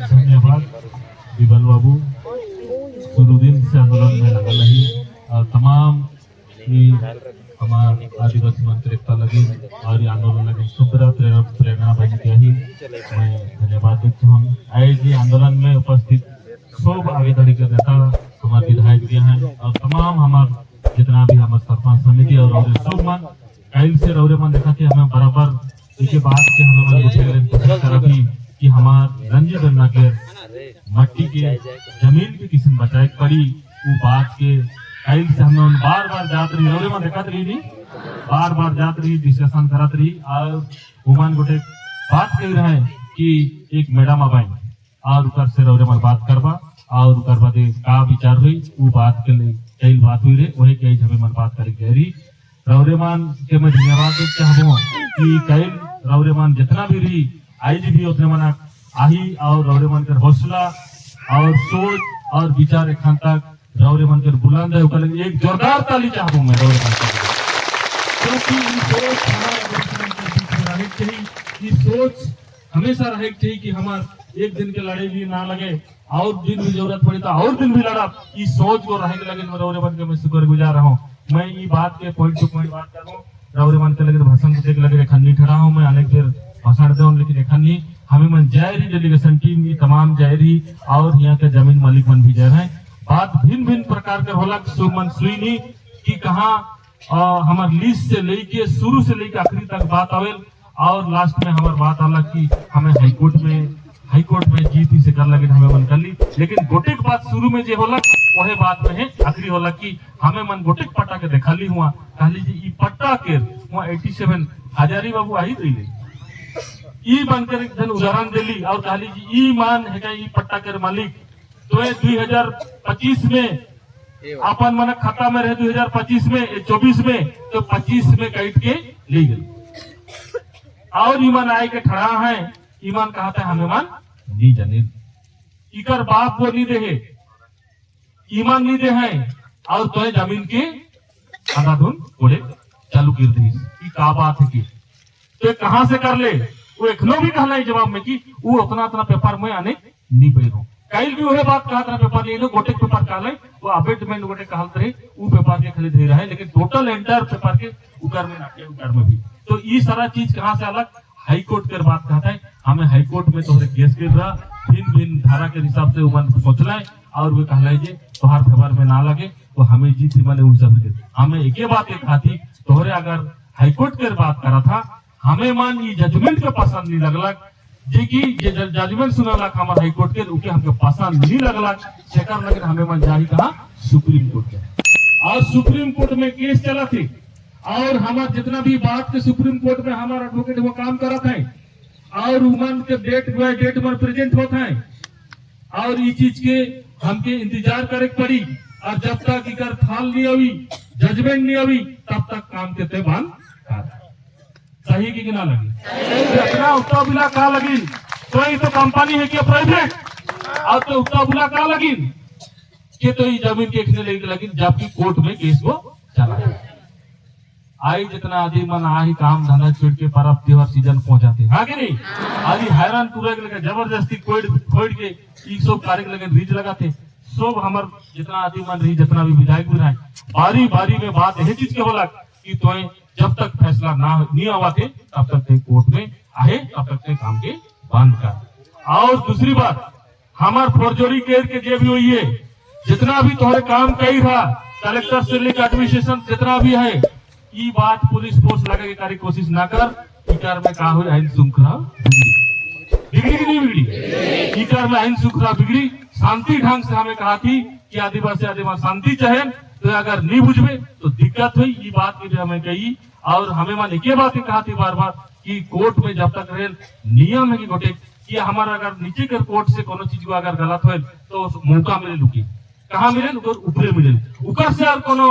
धन्यवाद विबल बाबू शुरू दिन से आंदोलन में लगा रही और तमाम हमारे आदिवासी मंत्री एकता लगी और आंदोलन लगे सुंदर प्रेरणा बन गया ही मैं धन्यवाद देता हूँ। आए जी आंदोलन में उपस्थित सब आगे बढ़ी के नेता हमारे विधायक भी हैं और तमाम हमारे जितना भी हमारे सरपंच समिति और सब मन कल से रौरे मन देखा कि हमें बराबर इसके बाद के हमें मन कोशिश करा कि हमारे रंजी गन्ना के मट्टी के जमीन की किस्म बचाए पड़ी वो बात के कल से हमें बार बार जात रही रौरे मन देखा रही बार बार जात रही डिस्कशन करत रही और उमान गोटे बात कह रहे हैं कि एक मैडम आबाई और उकर से रौरे मन बात करवा और उकर बाद का विचार हुई वो बात के लिए कई बात हुई रे वही कई हमें मन बात करे कह रही रौरेमान के मैं धन्यवाद देना चाहूँ कि कई रौरेमान जितना भी रही आज भी उतने मना आही और रौरेमान के हौसला और सोच और विचार एखान तक रौरेमान के बुलंद है उकर एक जोरदार ताली चाहूँ मैं रौरेमान क्योंकि सोच हमारे चाहिए सोच हमेशा रहे चाहिए कि हमारे एक दिन के लड़ाई भी ना लगे और दिन भी जरूरत पड़ी तो और दिन भी लड़ा इस सोच को रहे लगे रौरेमान के मैं शुक्रगुजार रहा हूँ। मैं ये बात के पॉइंट टू पॉइंट बात कर रहा हूँ रौरेमान के लगे भाषण देख लगे खन्नी ठहरा हूँ मैं अनेक देर भाषण दे लेकिन एखनी हमें मन जाए रही डेलीगेशन टीम ये तमाम जाए रही और यहाँ के जमीन मालिक मन भी जा रहे हैं बात भिन्न भिन्न प्रकार के होला मन सुई नहीं कि कहाँ हमारे लिस्ट से लेके शुरू से लेके आखिरी तक बात आवेल और लास्ट में हमारे बात आला कि हमें हाईकोर्ट में जीत से कर लगे हमें मन कर ली लेकिन गोटे के बात शुरू में जो होला वही बात में है आखिरी होला कि हमें मन गोटे पट्टा के देखा ली हुआ कहली जी ई पट्टा के हुआ 87 हजारी बाबू आई रही ई बनकर एक जन उदाहरण दिली और कहली जी ई मान है ई पट्टा के मालिक तो 2025 में अपन मन खाता में रहे 2025 में 24 में तो 25 में कैट के ले गई और ईमान आए के ठड़ा है ईमान कहा था हमें मान नहीं जाने इकर बाप वो नहीं दे ईमान नहीं दे है और तो जमीन के अंधाधुन कोड़े चालू कर दी का बात है कि तो कहां से कर ले वो एखनो भी कहला है जवाब में कि वो उतना पेपर में आने नहीं पे रहो कल भी वही बात कहा था पेपर ले लो गोटे पेपर कहले वो अबेटमेंट गोटे कहलत रहे वो पेपर के खरीद रहा है लेकिन टोटल एंटायर पेपर के उकर में नाके उकर में भी तो ये सारा चीज कहां से अलग हाईकोर्ट के बात कहता है हमें हाईकोर्ट में तोहरे केस कर रहा भिन्न भिन्न धारा के हिसाब से उमन सोचला है और वे कहला जे तोहार खबर में ना लगे तो हमें जीत माने उस सब हमें एक बात एक खाती तोहरे अगर हाईकोर्ट के बात करा था हमें मान ये जजमेंट के पसंद नहीं लगलक जे की जे जजमेंट सुनलक हमारे हाईकोर्ट के उके हमके पसंद नहीं लगलक सेकर लगे हमें मन जाही कहा सुप्रीम कोर्ट के और सुप्रीम कोर्ट में केस चला थी और हमारे जितना भी बात के सुप्रीम कोर्ट में हमारा एडवोकेट वो काम करत है और उमन के डेट बाय डेट में प्रेजेंट होता है और ये चीज के हमके इंतजार करे पड़ी और जब तक इकर थाल नहीं हुई जजमेंट नहीं हुई तब तक काम के ते बंद सही की ना लगी अपना उत्ता बुला का लगी तो ये तो कंपनी है कि प्राइवेट और तो उत्ता बुला का लगी कि तो ये जमीन के लगी जबकि कोर्ट में केस वो चला है आई जितना आदमी मन आई काम धंधा छोड़ के पर्व त्योहार सीजन पहुंचाते हाँ कि नहीं अभी हैरान पूरा के लगे जबरदस्ती खोड़ के 100 कार्य लगे रीच लगाते सब हमार जितना आदमी मन रही जितना भी विधायक भी रहे बारी बारी में बात यही चीज के होला कि तो जब तक फैसला ना नहीं आवा थे तब तक कोर्ट में आए तब तक काम के बंद कर और दूसरी बात हमार फौजदारी केस के जे भी हुई है जितना भी तुम्हारे काम कही रहा कलेक्टर से लेकर एडमिनिस्ट्रेशन जितना भी है ये बात पुलिस फोर्स लगा के कार्य कोशिश ना कर इकार में का हो आइन श्रृंखला बिगड़ी कि नहीं बिगड़ी इकार में आइन श्रृंखला बिगड़ी शांति ढंग से हमें कहा थी कि आदिवासी शांति चाहे तो अगर नहीं बुझे तो दिक्कत हुई ये बात की हमें कही और हमें मान एक बात कहा थी बार बार कि कोर्ट में जब तक रहे नियम है कि गोटे कि हमारा अगर नीचे कर कोर्ट से कोनो चीज को अगर गलत हो तो मौका मिले लुकी कहाँ मिले ऊपरे मिले उकर से और कोनो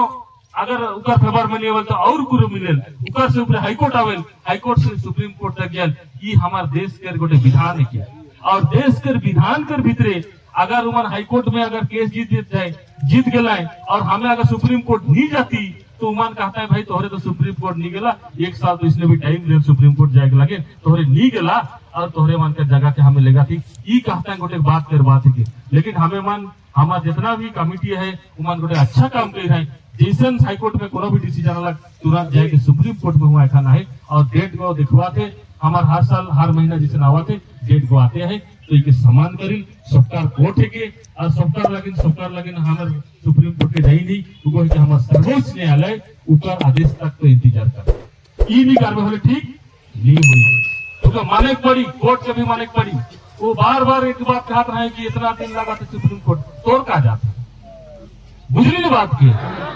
अगर उकर फेवर में नहीं तो और गुरु मिले उकर से ऊपर हाईकोर्ट आवेल हाईकोर्ट से सुप्रीम कोर्ट तक गया ये हमारे देश के गोटे विधान है क्या और देश के विधान के भीतरे अगर उमन हाईकोर्ट में अगर केस जीत जाए जीत गए और हमें अगर सुप्रीम कोर्ट नहीं जाती तो उमान कहता है भाई तोहरे तो सुप्रीम कोर्ट नहीं गेला, 1 साल तो इसने भी टाइम दिया सुप्रीम कोर्ट जाए लगे, तोहरे नहीं गेला और तोहरे मन के जगह के हमें लेगा थी ई कहता है गोटे बात कर बात है। लेकिन हमें मन हमारा जितना भी कमिटी है उमान गोटे अच्छा काम कर रहे हैं। जैसन हाईकोर्ट में कोनो भी डिसीजन अलग तुरंत जाके सुप्रीम कोर्ट में हुआ खाना है और डेट को दिखवाते हमारे हर साल हर महीना जैसे आवाते डेट को आते हैं तो इके समान करी सरकार कोर्ट है के और सरकार लगिन हमारे सुप्रीम कोर्ट के जाई नहीं उको है हमारे सर्वोच्च न्यायालय ऊपर आदेश तक तो इंतजार कर ई नहीं कार्रवाई होले ठीक नहीं हुई तो माने पड़ी कोर्ट के भी माने पड़ी। वो बार बार एक बात कहते रहे कि इतना दिन लगा था सुप्रीम कोर्ट तोड़ कहा जाता बुझली नहीं बात की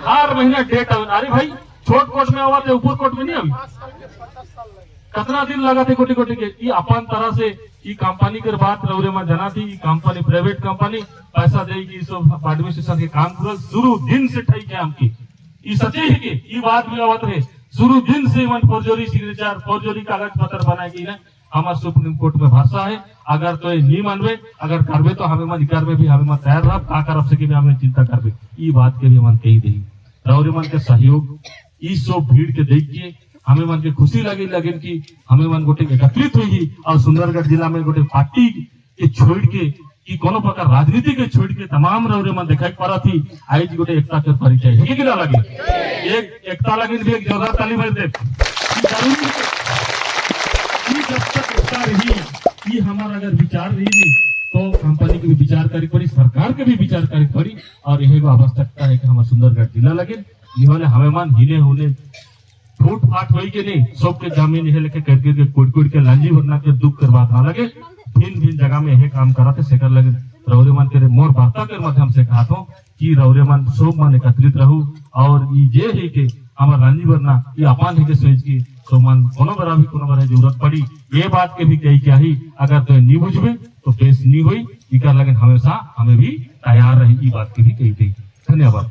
हर महीना डेट अरे भाई छोट कोर्ट में आवा थे ऊपर कोर्ट में नहीं अभी कितना दिन लगा थे कोटी कोटी के ये अपन तरह से ये कंपनी के बात रौरे में जना थी कंपनी प्राइवेट कंपनी पैसा देगी सब एडमिनिस्ट्रेशन के काम पूरा शुरू दिन से ठई के हमकी ये सच्चे है कि ये बात भी आवत है शुरू दिन से मन फौजरी सिग्नेचर फौजरी कागज पत्र बनाएगी ना हमारे सुप्रीम कोर्ट में भाषा है। अगर तो ये नहीं मानवे अगर करवे तो हमें मन करवे भी हमें मन तैयार रह का करब से भी हमें चिंता करवे ये बात के भी मन कही दी रौरे मन के सहयोग इस सब भीड़ के देख के हमें मन के खुशी लगी लगिन कि हमें मन गोटे एकत्रित हुई और सुंदरगढ़ जिला में गोटे पार्टी के छोड़ के कि कोनो प्रकार राजनीति के छोड़ के तमाम रौरे मन दिखाई पड़ा थी आज गोटे एकता के परिचय है कि ना लगे एक एकता लगी भी एक जोरदार ताली मार दे जब तक एकता रही ये हमारा अगर विचार रही तो कंपनी के भी विचार करी पड़ी सरकार के भी विचार करी पड़ी और यही आवश्यकता है कि हमारे सुंदरगढ़ जिला लगे इन्होंने हमें मान हिले होने फूट फाट हुई के नहीं सबके जमीन यह लेके कर के कुड़ के लांजी भरना के दुख कर बात ना लगे भिन्न जगह में यह काम करा थे सेकर लगे रौरे मन के मोर वार्ता के माध्यम से कहा था कि रौरे मन सब मन एकत्रित रहू और ये है कि हमारे लांजी भरना ये अपान है के सोच की तो मन कोनो बड़ा जरूरत पड़ी ये बात के भी कही क्या ही अगर तो नहीं बुझे तो पेश नहीं हुई इकर लगे हमेशा हमें भी तैयार रही ये बात की भी कही थी। धन्यवाद।